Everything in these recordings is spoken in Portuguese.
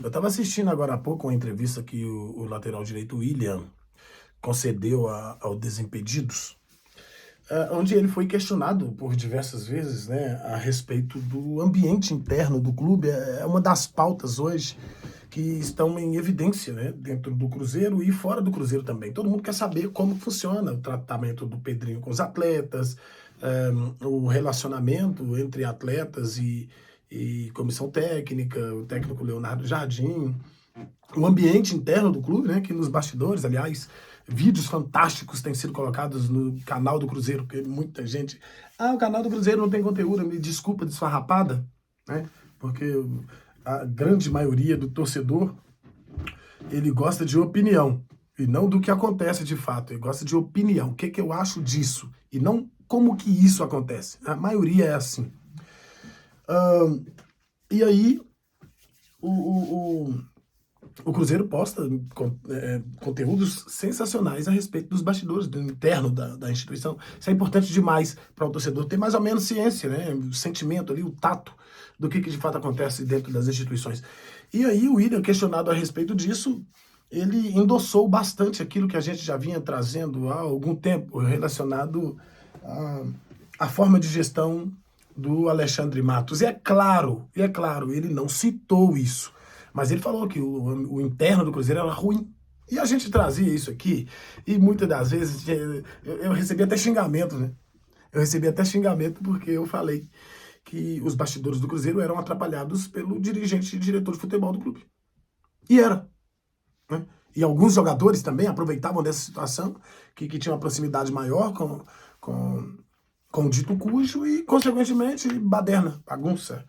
Eu estava assistindo agora há pouco uma entrevista que o lateral direito William concedeu ao Desimpedidos, onde ele foi questionado por diversas vezes, né, a respeito do ambiente interno do clube. É uma das pautas hoje que estão em evidência, né, dentro do Cruzeiro e fora do Cruzeiro também. Todo mundo quer saber como funciona o tratamento do Pedrinho com os atletas, o relacionamento entre atletas e comissão técnica, o técnico Leonardo Jardim, o ambiente interno do clube, né, que nos bastidores, aliás, vídeos fantásticos têm sido colocados no canal do Cruzeiro, porque muita gente, o canal do Cruzeiro não tem conteúdo, me desculpa desfarrapada, né, porque a grande maioria do torcedor, ele gosta de opinião, e não do que acontece de fato, ele gosta de opinião, o que eu acho disso, e não como que isso acontece, a maioria é assim. E aí, o Cruzeiro posta conteúdos sensacionais a respeito dos bastidores, do interno da instituição. Isso é importante demais para o torcedor ter mais ou menos ciência, né? O sentimento ali, o tato do que de fato acontece dentro das instituições. E aí o William, questionado a respeito disso, ele endossou bastante aquilo que a gente já vinha trazendo há algum tempo, relacionado à forma de gestão do Alexandre Matos. E é claro, ele não citou isso, mas ele falou que o interno do Cruzeiro era ruim. E a gente trazia isso aqui, e muitas das vezes eu recebi até xingamento, né? Eu recebi até xingamento porque eu falei que os bastidores do Cruzeiro eram atrapalhados pelo dirigente e diretor de futebol do clube. E era, né? E alguns jogadores também aproveitavam dessa situação, que tinham uma proximidade maior com o dito cujo e, consequentemente, baderna, bagunça,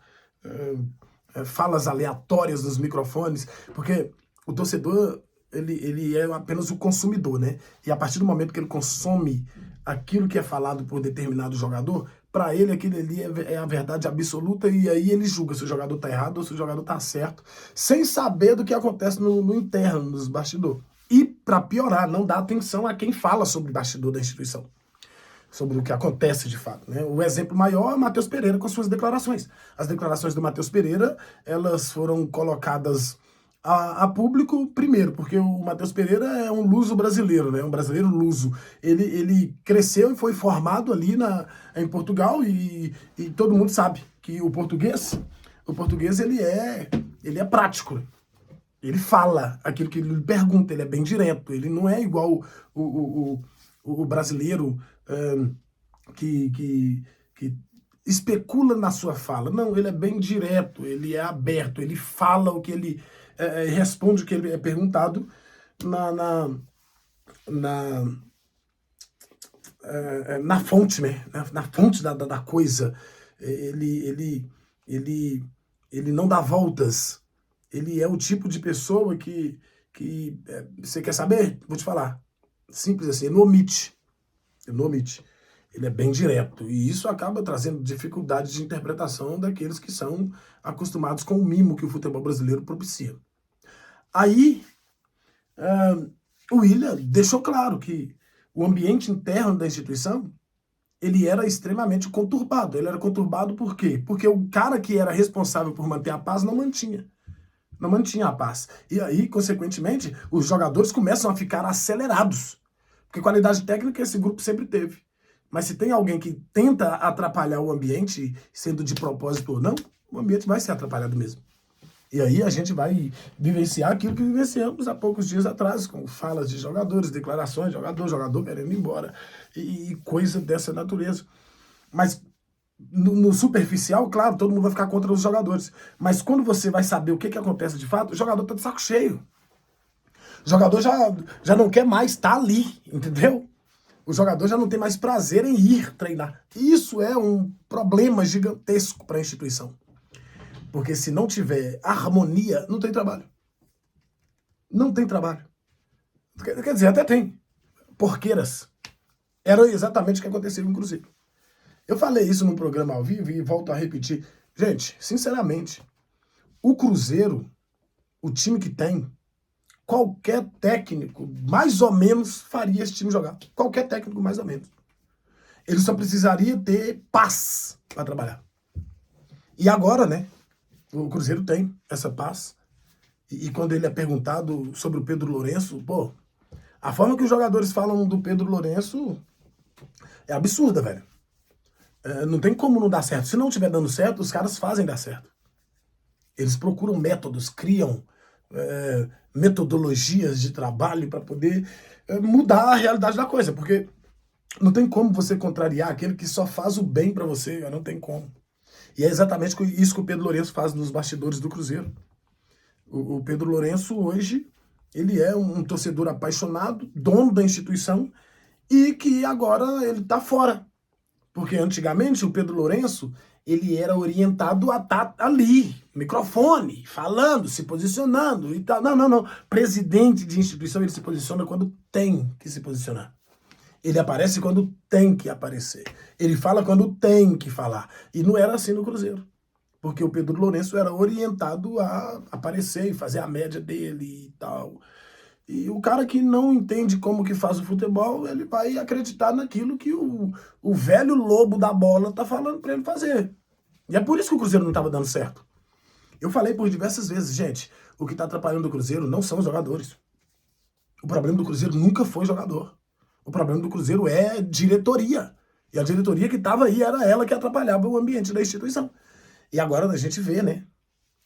falas aleatórias nos microfones, porque o torcedor, ele é apenas o consumidor, né? E a partir do momento que ele consome aquilo que é falado por determinado jogador, para ele aquilo ali é a verdade absoluta, e aí ele julga se o jogador está errado ou se o jogador está certo, sem saber do que acontece no interno, nos bastidores. E, para piorar, não dá atenção a quem fala sobre o bastidor da instituição, sobre o que acontece de fato, né? O exemplo maior é o Matheus Pereira com suas declarações. As declarações do Matheus Pereira, elas foram colocadas a público primeiro, porque o Matheus Pereira é um luso brasileiro, né? Um brasileiro luso. Ele cresceu e foi formado ali em Portugal, e todo mundo sabe que o português ele é prático, né? Ele fala aquilo que ele pergunta, ele é bem direto, ele não é igual o brasileiro que especula na sua fala. Não, ele é bem direto, ele é aberto, ele fala o que ele responde o que ele é perguntado na fonte, né? Na fonte da coisa. Ele não dá voltas. Ele é o tipo de pessoa que você quer saber? Vou te falar. Simples assim, ele não omite. Ele não omite. Ele é bem direto. E isso acaba trazendo dificuldades de interpretação daqueles que são acostumados com o mimo que o futebol brasileiro propicia. Aí, o William deixou claro que o ambiente interno da instituição, ele era extremamente conturbado. Ele era conturbado por quê? Porque o cara que era responsável por manter a paz não mantinha a paz. E aí, consequentemente, os jogadores começam a ficar acelerados. Porque qualidade técnica esse grupo sempre teve. Mas se tem alguém que tenta atrapalhar o ambiente, sendo de propósito ou não, o ambiente vai ser atrapalhado mesmo. E aí a gente vai vivenciar aquilo que vivenciamos há poucos dias atrás, com falas de jogadores, declarações de jogador querendo ir embora, e coisa dessa natureza. Mas no superficial, claro, todo mundo vai ficar contra os jogadores. Mas quando você vai saber o que acontece de fato, o jogador tá de saco cheio. O jogador já não quer mais estar ali, entendeu? O jogador já não tem mais prazer em ir treinar. Isso é um problema gigantesco para a instituição. Porque se não tiver harmonia, não tem trabalho. Não tem trabalho. Quer dizer, até tem. Porqueiras. Era exatamente o que aconteceu com o Cruzeiro. Eu falei isso num programa ao vivo e volto a repetir. Gente, sinceramente, o Cruzeiro, o time que tem, qualquer técnico, mais ou menos, faria esse time jogar. Qualquer técnico, mais ou menos. Ele só precisaria ter paz para trabalhar. E agora, né? O Cruzeiro tem essa paz. E quando ele é perguntado sobre o Pedro Lourenço, pô, a forma que os jogadores falam do Pedro Lourenço é absurda, velho. Não tem como não dar certo. Se não estiver dando certo, os caras fazem dar certo. Eles procuram métodos, criam metodologias de trabalho para poder mudar a realidade da coisa, porque não tem como você contrariar aquele que só faz o bem para você, não tem como. E é exatamente isso que o Pedro Lourenço faz nos bastidores do Cruzeiro. O Pedro Lourenço hoje, ele é um torcedor apaixonado, dono da instituição, e que agora ele está fora. Porque antigamente o Pedro Lourenço, ele era orientado a estar ali, microfone, falando, se posicionando e tal. Não. Presidente de instituição, ele se posiciona quando tem que se posicionar. Ele aparece quando tem que aparecer. Ele fala quando tem que falar. E não era assim no Cruzeiro. Porque o Pedro Lourenço era orientado a aparecer e fazer a média dele e tal. E o cara que não entende como que faz o futebol, ele vai acreditar naquilo que o velho lobo da bola tá falando para ele fazer. E é por isso que o Cruzeiro não estava dando certo. Eu falei por diversas vezes, gente, o que está atrapalhando o Cruzeiro não são os jogadores. O problema do Cruzeiro nunca foi jogador. O problema do Cruzeiro é diretoria. E a diretoria que estava aí era ela que atrapalhava o ambiente da instituição. E agora a gente vê, né,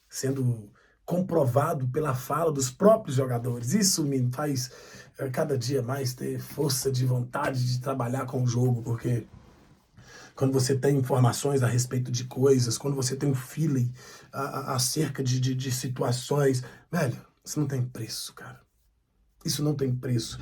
sendo comprovado pela fala dos próprios jogadores. Isso me faz cada dia mais ter força de vontade de trabalhar com o jogo, porque quando você tem informações a respeito de coisas, quando você tem um feeling acerca de situações, velho, isso não tem preço, cara. Isso não tem preço.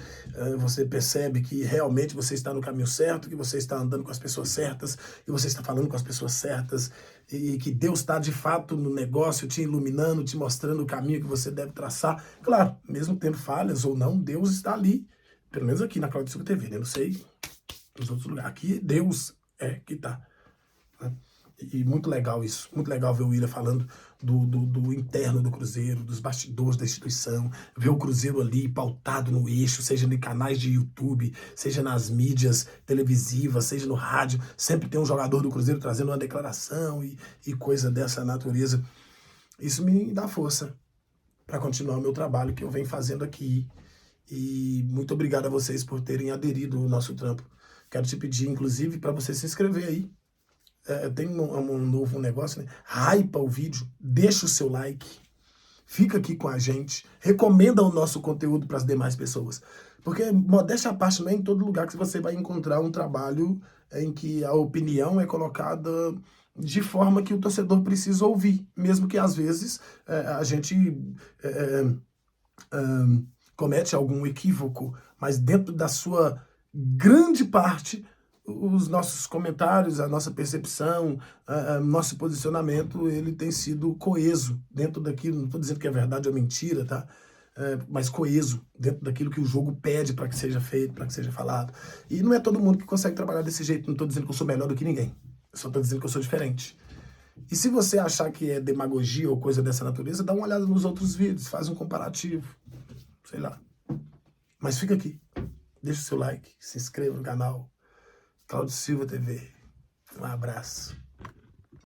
Você percebe que realmente você está no caminho certo, que você está andando com as pessoas certas, que você está falando com as pessoas certas, e que Deus está de fato no negócio, te iluminando, te mostrando o caminho que você deve traçar. Claro, mesmo tendo falhas ou não, Deus está ali. Pelo menos aqui na Cláudio Silva TV, né? Não sei nos outros lugares. Aqui Deus é que está. Né? E muito legal isso, muito legal ver o Willian falando do interno do Cruzeiro, dos bastidores da instituição, ver o Cruzeiro ali pautado no eixo, seja em canais de YouTube, seja nas mídias televisivas, seja no rádio, sempre tem um jogador do Cruzeiro trazendo uma declaração e coisa dessa natureza. Isso me dá força para continuar o meu trabalho que eu venho fazendo aqui. E muito obrigado a vocês por terem aderido ao nosso trampo. Quero te pedir, inclusive, para você se inscrever aí. Tem um novo negócio, né? Hypa o vídeo, deixa o seu like, fica aqui com a gente, recomenda o nosso conteúdo para as demais pessoas. Porque, modéstia à parte, não é em todo lugar que você vai encontrar um trabalho em que a opinião é colocada de forma que o torcedor precisa ouvir, mesmo que às vezes a gente comete algum equívoco, mas dentro da sua grande parte, os nossos comentários, a nossa percepção, nosso posicionamento, ele tem sido coeso dentro daquilo, não estou dizendo que é verdade ou mentira, tá? Mas coeso dentro daquilo que o jogo pede para que seja feito, para que seja falado. E não é todo mundo que consegue trabalhar desse jeito, não estou dizendo que eu sou melhor do que ninguém, eu só estou dizendo que eu sou diferente. E se você achar que é demagogia ou coisa dessa natureza, dá uma olhada nos outros vídeos, faz um comparativo, sei lá. Mas fica aqui, deixa o seu like, se inscreva no canal, Cláudio Silva TV. Um abraço.